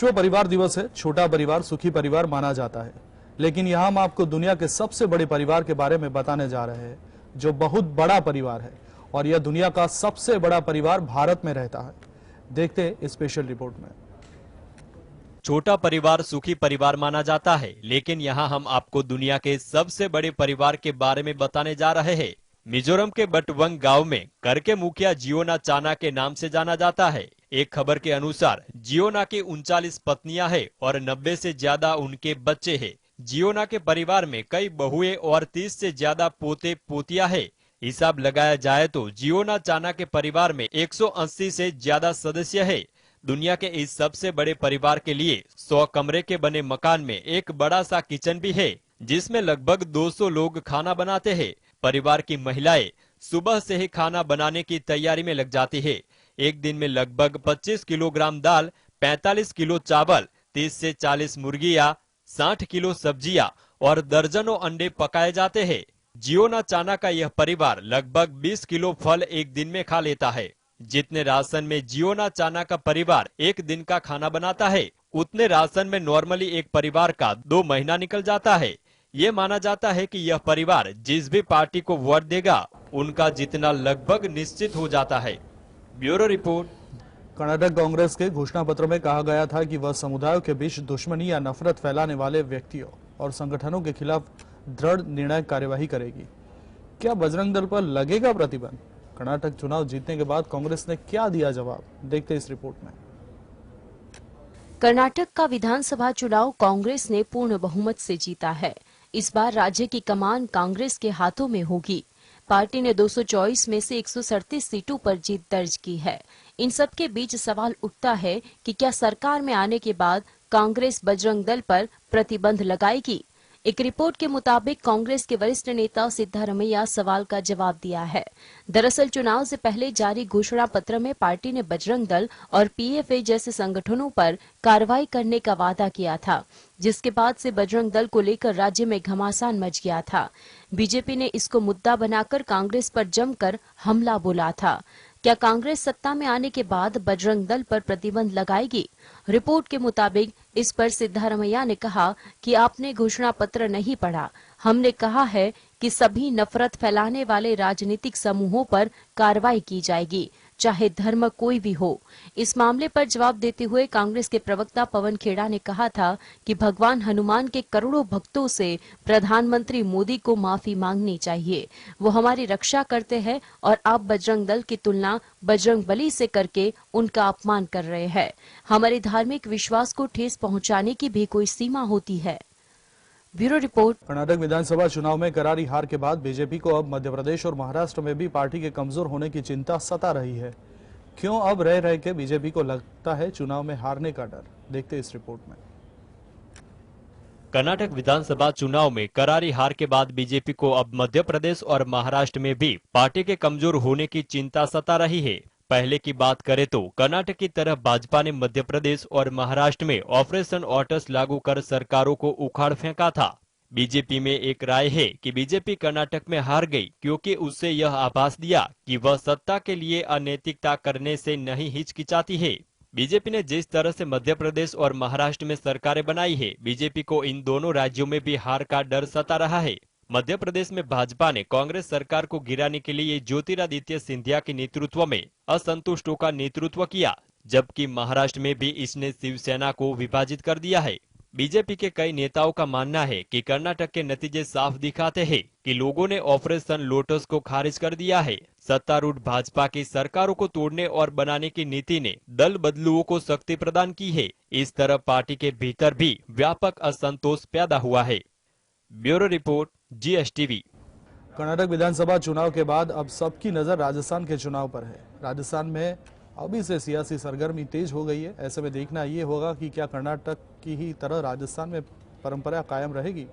विश्व परिवार दिवस है। छोटा परिवार सुखी परिवार माना जाता है, लेकिन यहाँ हम आपको दुनिया के सबसे बड़े परिवार के बारे में बताने जा रहे हैं, जो बहुत बड़ा परिवार है। और यह दुनिया का सबसे बड़ा परिवार भारत में रहता है। देखते हैं इस स्पेशल रिपोर्ट में। छोटा परिवार सुखी परिवार माना जाता है, लेकिन यहाँ हम आपको दुनिया के सबसे बड़े परिवार के बारे में बताने जा रहे हैं। मिजोरम के बटवंग गांव में घर के मुखिया जियोना चाना के नाम से जाना जाता है। एक खबर के अनुसार जियोना की 39 पत्नियां हैं और 90 से ज्यादा उनके बच्चे हैं। जियोना के परिवार में कई बहुएं और 30 से ज्यादा पोते पोतियां हैं। हिसाब लगाया जाए तो जियोना चाना के परिवार में 180 से ज्यादा सदस्य है। दुनिया के इस सबसे बड़े परिवार के लिए 100 कमरे के बने मकान में एक बड़ा सा किचन भी है, जिसमें लगभग 200 लोग खाना बनाते हैं। परिवार की महिलाएं सुबह से ही खाना बनाने की तैयारी में लग जाती है। एक दिन में लगभग 25 किलोग्राम दाल, 45 किलो चावल, 30 से 40 मुर्गियां, 60 किलो सब्जियां और दर्जनों अंडे पकाए जाते हैं। जियोना चाना का यह परिवार लगभग 20 किलो फल एक दिन में खा लेता है। जितने राशन में जियोना चाना का परिवार एक दिन का खाना बनाता है, उतने राशन में नॉर्मली एक परिवार का 2 महीना निकल जाता है। ये माना जाता है कि यह परिवार जिस भी पार्टी को वोट देगा, उनका जीतना लगभग निश्चित हो जाता है। Bureau report. कर्नाटक कांग्रेस के घोषणा पत्र में कहा गया था कि वह समुदायों के बीच दुश्मनी या नफरत फैलाने वाले व्यक्तियों और संगठनों के खिलाफ दृढ़ निर्णायक कार्यवाही करेगी। क्या बजरंग दल पर लगेगा प्रतिबंध? कर्नाटक चुनाव जीतने के बाद कांग्रेस ने क्या दिया जवाब? देखते इस रिपोर्ट में। कर्नाटक का विधानसभा चुनाव कांग्रेस ने पूर्ण बहुमत से जीता है। इस बार राज्य की कमान कांग्रेस के हाथों में होगी। पार्टी ने 224 में से 137 सीटों पर जीत दर्ज की है। इन सब के बीच सवाल उठता है कि क्या सरकार में आने के बाद कांग्रेस बजरंग दल पर प्रतिबंध लगाएगी? एक रिपोर्ट के मुताबिक कांग्रेस के वरिष्ठ नेता सिद्धारमैया सवाल का जवाब दिया है। दरअसल चुनाव से पहले जारी घोषणा पत्र में पार्टी ने बजरंग दल और पीएफआई जैसे संगठनों पर कार्रवाई करने का वादा किया था, जिसके बाद से बजरंग दल को लेकर राज्य में घमासान मच गया था। बीजेपी ने इसको मुद्दा बनाकर कांग्रेस पर जमकर हमला बोला था। क्या कांग्रेस सत्ता में आने के बाद बजरंग दल पर प्रतिबंध लगाएगी? रिपोर्ट के मुताबिक इस पर सिद्धारमैया ने कहा कि आपने घोषणा पत्र नहीं पढ़ा। हमने कहा है कि सभी नफरत फैलाने वाले राजनीतिक समूहों पर कार्रवाई की जाएगी, चाहे धर्म कोई भी हो। इस मामले पर जवाब देते हुए कांग्रेस के प्रवक्ता पवन खेड़ा ने कहा था कि भगवान हनुमान के करोड़ों भक्तों से प्रधानमंत्री मोदी को माफी मांगनी चाहिए। वो हमारी रक्षा करते हैं और आप बजरंग दल की तुलना बजरंग बली से करके उनका अपमान कर रहे हैं। हमारे धार्मिक विश्वास को ठेस पहुंचाने की भी कोई सीमा होती है। Bureau report. कर्नाटक विधानसभा चुनाव में करारी हार के बाद बीजेपी को अब मध्य प्रदेश और महाराष्ट्र में भी पार्टी के कमजोर होने की चिंता सता रही है। क्यों अब रह रह के बीजेपी को लगता है चुनाव में हारने का डर? देखते इस रिपोर्ट में। कर्नाटक विधानसभा चुनाव में करारी हार के बाद बीजेपी को अब मध्य प्रदेश और महाराष्ट्र में भी पार्टी के कमजोर होने की चिंता सता रही है। पहले की बात करें तो कर्नाटक की तरह भाजपा ने मध्य प्रदेश और महाराष्ट्र में ऑपरेशन ऑटस लागू कर सरकारों को उखाड़ फेंका था। बीजेपी में एक राय है कि बीजेपी कर्नाटक में हार गई क्योंकि उससे यह आभास दिया कि वह सत्ता के लिए अनैतिकता करने से नहीं हिचकिचाती है। बीजेपी ने जिस तरह से मध्य प्रदेश और महाराष्ट्र में सरकारें बनाई है, बीजेपी को इन दोनों राज्यों में भी हार का डर सता रहा है। मध्य प्रदेश में भाजपा ने कांग्रेस सरकार को गिराने के लिए ज्योतिरादित्य सिंधिया के नेतृत्व में असंतुष्टों का नेतृत्व किया, जबकि महाराष्ट्र में भी इसने शिवसेना को विभाजित कर दिया है। बीजेपी के कई नेताओं का मानना है कि कर्नाटक के नतीजे साफ दिखाते हैं कि लोगों ने ऑपरेशन लोटस को खारिज कर दिया है। सत्तारूढ़ भाजपा की सरकारों को तोड़ने और बनाने की नीति ने दल बदलुओं को शक्ति प्रदान की है। इस तरह पार्टी के भीतर भी व्यापक असंतोष पैदा हुआ है। Bureau report, GSTV। कर्नाटक विधानसभा चुनाव के बाद अब सबकी नजर राजस्थान के चुनाव पर है। राजस्थान में अभी से सियासी सरगर्मी तेज हो गई है। ऐसे में देखना ये होगा कि क्या कर्नाटक की ही तरह राजस्थान में परंपरा कायम रहेगी।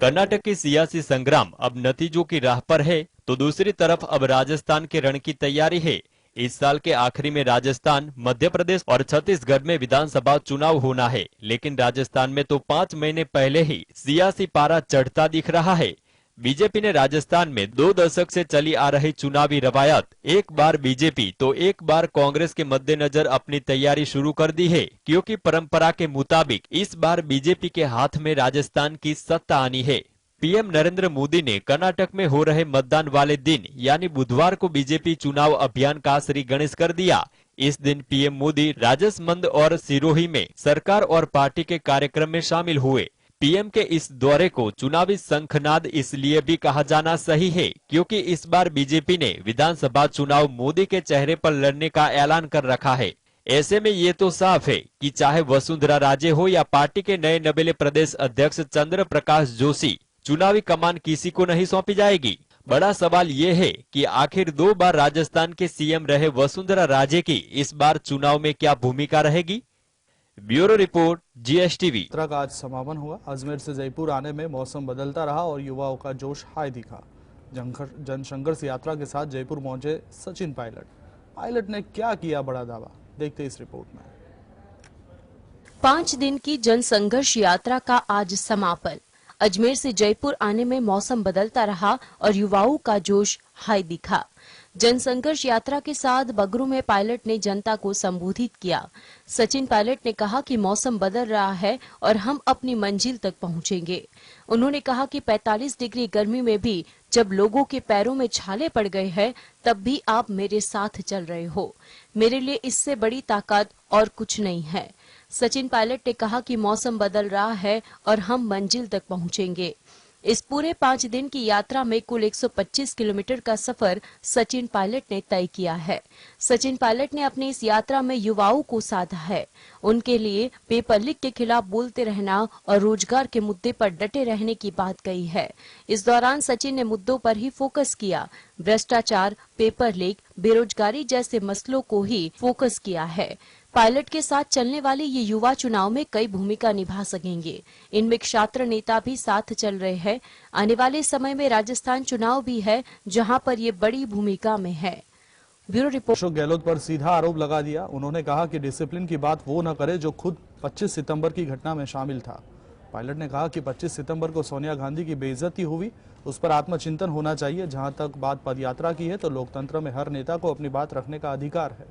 कर्नाटक की सियासी संग्राम अब नतीजों की राह पर है, तो दूसरी तरफ अब राजस्थान के रण की तैयारी है। इस साल के आखिरी में राजस्थान, मध्य प्रदेश और छत्तीसगढ़ में विधानसभा चुनाव होना है, लेकिन राजस्थान में तो 5 महीने पहले ही सियासी पारा चढ़ता दिख रहा है। बीजेपी ने राजस्थान में 2 दशक से चली आ रही चुनावी रवायत एक बार बीजेपी तो एक बार कांग्रेस के मद्देनजर अपनी तैयारी शुरू कर दी है, क्योंकि परंपरा के मुताबिक इस बार बीजेपी के हाथ में राजस्थान की सत्ता आनी है। पीएम नरेंद्र मोदी ने कर्नाटक में हो रहे मतदान वाले दिन यानी बुधवार को बीजेपी चुनाव अभियान का श्री गणेश कर दिया। इस दिन पीएम मोदी राजसमंद और सिरोही में सरकार और पार्टी के कार्यक्रम में शामिल हुए। पीएम के इस दौरे को चुनावी शंखनाद इसलिए भी कहा जाना सही है क्योंकि इस बार बीजेपी ने विधानसभा चुनाव मोदी के चेहरे पर लड़ने का ऐलान कर रखा है। ऐसे में ये तो साफ है कि चाहे वसुंधरा राजे हो या पार्टी के नए नवेले प्रदेश अध्यक्ष चंद्र प्रकाश जोशी, चुनावी कमान किसी को नहीं सौंपी जाएगी। बड़ा सवाल ये है कि आखिर 2 बार राजस्थान के सीएम रहे वसुंधरा राजे की इस बार चुनाव में क्या भूमिका रहेगी। Bureau report, GSTV। यात्रा का आज समापन हुआ। अजमेर से जयपुर आने में मौसम बदलता रहा और युवाओं का जोश हाई दिखा। जनसंघर्ष यात्रा के साथ जयपुर पहुंचे सचिन पायलट ने क्या किया बड़ा दावा, देखते इस रिपोर्ट में। 5 दिन की जनसंघर्ष यात्रा का आज समापन। अजमेर से जयपुर आने में मौसम बदलता रहा और युवाओं का जोश हाई दिखा। जनसंघर्ष यात्रा के साथ बगरू में पायलट ने जनता को संबोधित किया। सचिन पायलट ने कहा कि मौसम बदल रहा है और हम अपनी मंजिल तक पहुंचेंगे। उन्होंने कहा कि 45 डिग्री गर्मी में भी जब लोगों के पैरों में छाले पड़ गए हैं, तब भी आप मेरे साथ चल रहे हो। मेरे लिए इससे बड़ी ताकत और कुछ नहीं है। सचिन पायलट ने कहा कि मौसम बदल रहा है और हम मंजिल तक पहुंचेंगे। इस पूरे 5 दिन की यात्रा में कुल 125 किलोमीटर का सफर सचिन पायलट ने तय किया है। सचिन पायलट ने अपनी इस यात्रा में युवाओं को साधा है। उनके लिए पेपर लीक के खिलाफ बोलते रहना और रोजगार के मुद्दे पर डटे रहने की बात कही है। इस दौरान सचिन ने मुद्दों पर ही फोकस किया। भ्रष्टाचार, पेपर लीक, बेरोजगारी जैसे मसलों को ही फोकस किया है। पायलट के साथ चलने वाले ये युवा चुनाव में कई भूमिका निभा सकेंगे। इनमें छात्र नेता भी साथ चल रहे हैं। आने वाले समय में राजस्थान चुनाव भी है, जहां पर ये बड़ी भूमिका में है। Bureau report. अशोक गहलोत पर सीधा आरोप लगा दिया। उन्होंने कहा कि डिसिप्लिन की बात वो न करे जो खुद 25 सितंबर की घटना में शामिल था। पायलट ने कहा कि 25 सितंबर को सोनिया गांधी की बेइज्जती हुई, उस पर आत्मचिंतन होना चाहिए। जहां तक बात पदयात्रा की है तो लोकतंत्र में हर नेता को अपनी बात रखने का अधिकार है।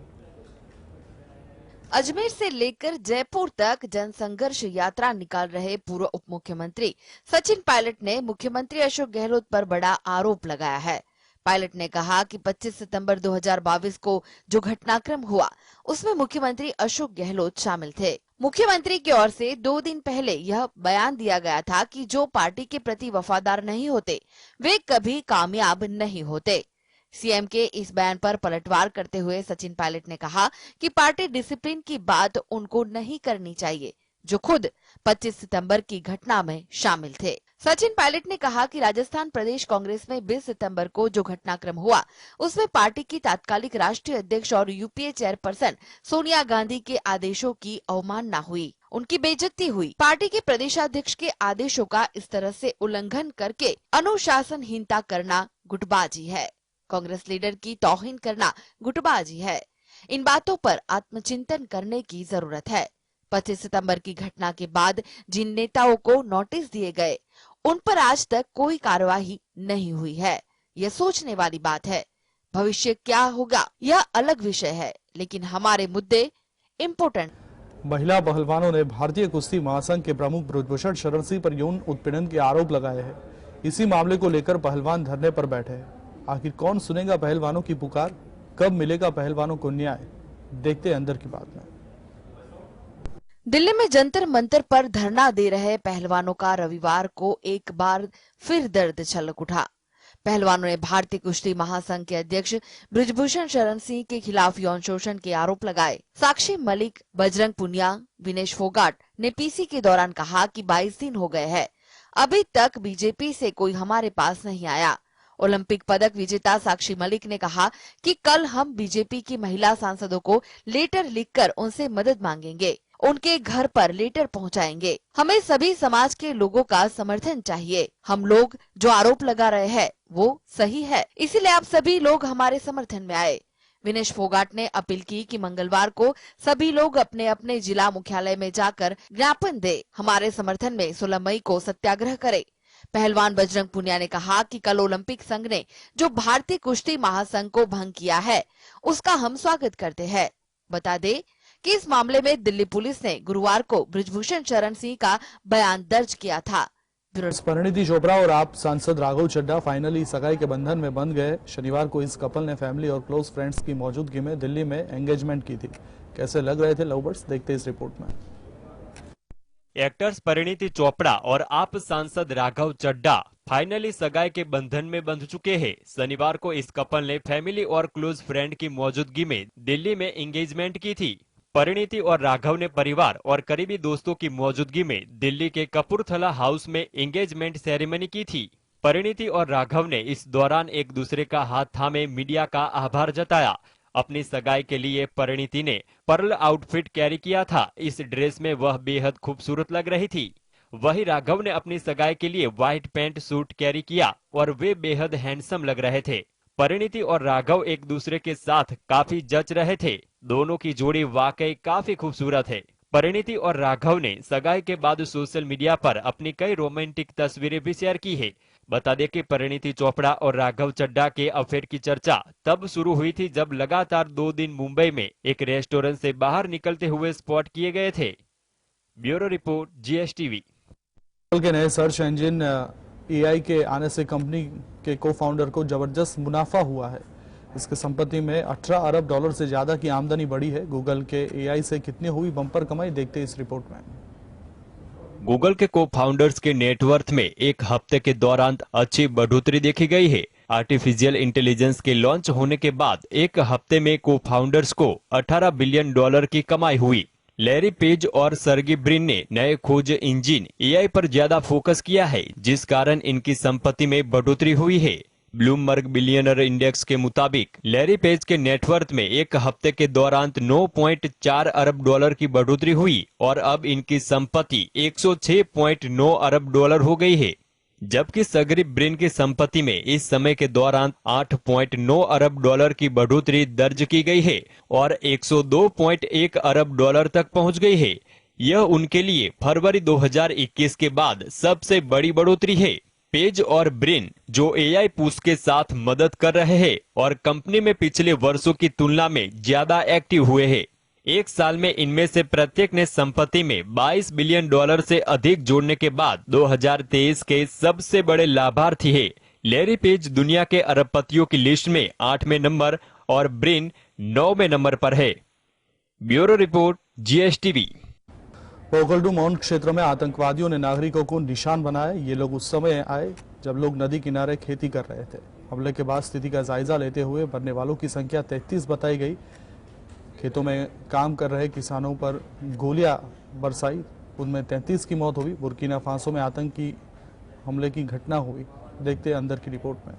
अजमेर से लेकर जयपुर तक जनसंघर्ष यात्रा निकाल रहे पूर्व उप मुख्यमंत्री सचिन पायलट ने मुख्यमंत्री अशोक गहलोत पर बड़ा आरोप लगाया है। पायलट ने कहा कि 25 सितंबर 2022 को जो घटनाक्रम हुआ उसमें मुख्यमंत्री अशोक गहलोत शामिल थे। मुख्यमंत्री की ओर से 2 दिन पहले यह बयान दिया गया था कि जो पार्टी के प्रति वफादार नहीं होते वे कभी कामयाब नहीं होते। सीएम के इस बयान पर पलटवार करते हुए सचिन पायलट ने कहा कि पार्टी डिसिप्लिन की बात उनको नहीं करनी चाहिए जो खुद 25 सितंबर की घटना में शामिल थे। सचिन पायलट ने कहा कि राजस्थान प्रदेश कांग्रेस में 20 सितंबर को जो घटनाक्रम हुआ उसमें पार्टी की तात्कालिक राष्ट्रीय अध्यक्ष और यूपीए चेयरपर्सन सोनिया गांधी के आदेशों की अवमानना हुई, उनकी बेइज्जती हुई। पार्टी के प्रदेशाध्यक्ष के आदेशों का इस तरह से उल्लंघन करके अनुशासनहीनता करना गुटबाजी है। कांग्रेस लीडर की तौहीन करना गुटबाजी है। इन बातों पर आत्मचिंतन करने की जरूरत है। 25 सितंबर की घटना के बाद जिन नेताओं को नोटिस दिए गए उन पर आज तक कोई कार्रवाई नहीं हुई है। यह सोचने वाली बात है। भविष्य क्या होगा यह अलग विषय है, लेकिन हमारे मुद्दे इम्पोर्टेंट। महिला पहलवानों ने भारतीय कुश्ती महासंघ के प्रमुख ब्रजभूषण शरण सिंह पर यौन उत्पीड़न के आरोप लगाए हैं। इसी मामले को लेकर पहलवान धरने पर बैठे हैं। आखिर कौन सुनेगा पहलवानों की पुकार, कब मिलेगा पहलवानों को न्याय, देखते अंदर की बात में। दिल्ली में जंतर मंतर पर धरना दे रहे पहलवानों का रविवार को एक बार फिर दर्द छलक उठा। पहलवानों ने भारतीय कुश्ती महासंघ के अध्यक्ष ब्रजभूषण शरण सिंह के खिलाफ यौन शोषण के आरोप लगाए। साक्षी मलिक, बजरंग पुनिया, विनेश फोगाट ने पीसी के दौरान कहा कि 22 दिन हो गए हैं, अभी तक बीजेपी से कोई हमारे पास नहीं आया। ओलंपिक पदक विजेता साक्षी मलिक ने कहा कि कल हम बीजेपी की महिला सांसदों को लेटर लिखकर उनसे मदद मांगेंगे, उनके घर पर लेटर पहुंचाएंगे। हमें सभी समाज के लोगों का समर्थन चाहिए। हम लोग जो आरोप लगा रहे हैं वो सही है, इसीलिए आप सभी लोग हमारे समर्थन में आए। विनेश फोगाट ने अपील की कि मंगलवार को सभी लोग अपने अपने जिला मुख्यालय में जाकर ज्ञापन दे, हमारे समर्थन में 16 मई को सत्याग्रह करे। पहलवान बजरंग पुनिया ने कहा कि कल ओलंपिक संघ ने जो भारतीय कुश्ती महासंघ को भंग किया है उसका हम स्वागत करते हैं। बता दें कि इस मामले में दिल्ली पुलिस ने गुरुवार को बृजभूषण शरण सिंह का बयान दर्ज किया था। परिणीति चोपड़ा और आप सांसद राघव चड्ढा फाइनली सगाई के बंधन में बंध गए। शनिवार को इस कपल ने फैमिली और क्लोज फ्रेंड्स की मौजूदगी में दिल्ली में एंगेजमेंट की थी। कैसे लग रहे थे लव बर्ड्स, देखते इस रिपोर्ट में। एक्टर्स परिणीति चोपड़ा और आप सांसद राघव चड्ढा फाइनली सगाई के बंधन में बंध चुके हैं। शनिवार को इस कपल ने फैमिली और क्लोज फ्रेंड की मौजूदगी में दिल्ली में एंगेजमेंट की थी। परिणीति और राघव ने परिवार और करीबी दोस्तों की मौजूदगी में दिल्ली के कपूरथला हाउस में एंगेजमेंट सेरेमनी की थी। परिणीति और राघव ने इस दौरान एक दूसरे का हाथ थामे मीडिया का आभार जताया। अपनी सगाई के लिए परिणीति ने पर्ल आउटफिट कैरी किया था। इस ड्रेस में वह बेहद खूबसूरत लग रही थी। वहीं राघव ने अपनी सगाई के लिए व्हाइट पैंट सूट कैरी किया और वे बेहद हैंडसम लग रहे थे। परिणीति और राघव एक दूसरे के साथ काफी जच रहे थे। दोनों की जोड़ी वाकई काफी खूबसूरत है। परिणीति और राघव ने सगाई के बाद सोशल मीडिया पर अपनी कई रोमांटिक तस्वीरें भी शेयर की है। बता दें कि परिणीति चोपड़ा और राघव चड्ढा के अफेयर की चर्चा तब शुरू हुई थी जब लगातार 2 दिन मुंबई में एक रेस्टोरेंट से बाहर निकलते हुए स्पॉट किए गए थे। Bureau report, GSTV। गूगल के नए सर्च इंजन AI के आने से कंपनी के को-फाउंडर को जबरदस्त मुनाफा हुआ है। इसके संपत्ति में 18 अरब डॉलर से ज्यादा की आमदनी बढ़ी है। गूगल के AI से कितनी हुई बम्पर कमाई, देखते इस रिपोर्ट में। गूगल के को-फाउंडर्स के नेटवर्थ में एक हफ्ते के दौरान अच्छी बढ़ोतरी देखी गई है। आर्टिफिशियल इंटेलिजेंस के लॉन्च होने के बाद एक हफ्ते में को-फाउंडर्स को 18 बिलियन डॉलर की कमाई हुई। लैरी पेज और सर्गी ब्रिन ने नए खोज इंजन AI पर ज्यादा फोकस किया है, जिस कारण इनकी संपत्ति में बढ़ोतरी हुई है। ब्लूमबर्ग बिलियनर इंडेक्स के मुताबिक लैरी पेज के नेटवर्थ में एक हफ्ते के दौरान 9.4 अरब डॉलर की बढ़ोतरी हुई और अब इनकी संपत्ति 106.9 अरब डॉलर हो गई है। जबकि सर्गी ब्रिन की संपत्ति में इस समय के दौरान 8.9 अरब डॉलर की बढ़ोतरी दर्ज की गई है और 102.1 अरब डॉलर तक पहुंच गई है। यह उनके लिए फरवरी 2021 के बाद सबसे बड़ी बढ़ोतरी है। पेज और ब्रिन जो AI पुश के साथ मदद कर रहे हैं और कंपनी में पिछले वर्षों की तुलना में ज्यादा एक्टिव हुए हैं। एक साल में इनमें से प्रत्येक ने संपत्ति में 22 बिलियन डॉलर से अधिक जोड़ने के बाद 2023 के सबसे बड़े लाभार्थी है। लैरी पेज दुनिया के अरबपतियों की लिस्ट में 8वें नंबर और ब्रिन 9वें नंबर पर है। Bureau report, GSTV। पोकलडू मौन क्षेत्र में आतंकवादियों ने नागरिकों को निशान बनाया। ये लोग उस समय आए जब लोग नदी किनारे खेती कर रहे थे। हमले के बाद स्थिति का जायजा लेते हुए मरने वालों की संख्या 33 बताई गई। खेतों में काम कर रहे किसानों पर गोलियां बरसाई, उनमें 33 की मौत हुई। बुर्किना फासो में आतंकी हमले की घटना हुई, देखते अंदर की रिपोर्ट में।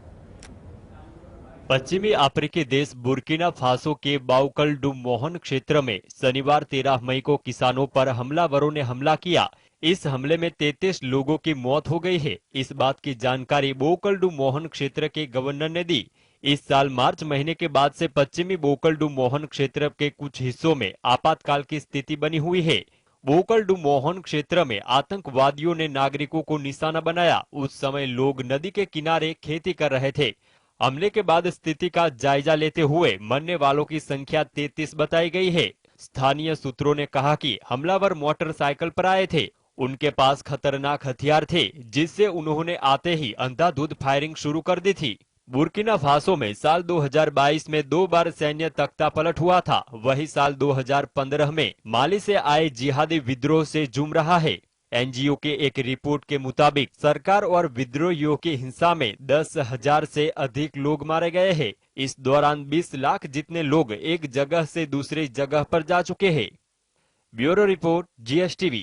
पश्चिमी अफ्रीकी देश बुर्किना फासो के बाउकलडू मोहन क्षेत्र में शनिवार 13 मई को किसानों पर हमलावरों ने हमला किया। इस हमले में 33 लोगों की मौत हो गई है। इस बात की जानकारी बाउकलडू मोहन क्षेत्र के गवर्नर ने दी। इस साल मार्च महीने के बाद से पश्चिमी बाउकलडू मोहन क्षेत्र के कुछ हिस्सों में आपातकाल की स्थिति बनी हुई है। बाउकलडू मोहन क्षेत्र में आतंकवादियों ने नागरिकों को निशाना बनाया। उस समय लोग नदी के किनारे खेती कर रहे थे। हमले के बाद स्थिति का जायजा लेते हुए मरने वालों की संख्या 33 बताई गई है। स्थानीय सूत्रों ने कहा कि हमलावर मोटरसाइकिल पर आए थे। उनके पास खतरनाक हथियार थे, जिससे उन्होंने आते ही अंधाधुंध फायरिंग शुरू कर दी थी। बुर्किना फासो में साल 2022 में 2 बार सैन्य तख्तापलट हुआ था। वही साल 2015 में माली से आए जिहादी विद्रोह से जूझ रहा है। NGO के एक रिपोर्ट के मुताबिक सरकार और विद्रोहियों की हिंसा में 10,000 से अधिक लोग मारे गए हैं। इस दौरान 20 लाख जितने लोग एक जगह से दूसरी जगह पर जा चुके हैं। Bureau report, GSTV।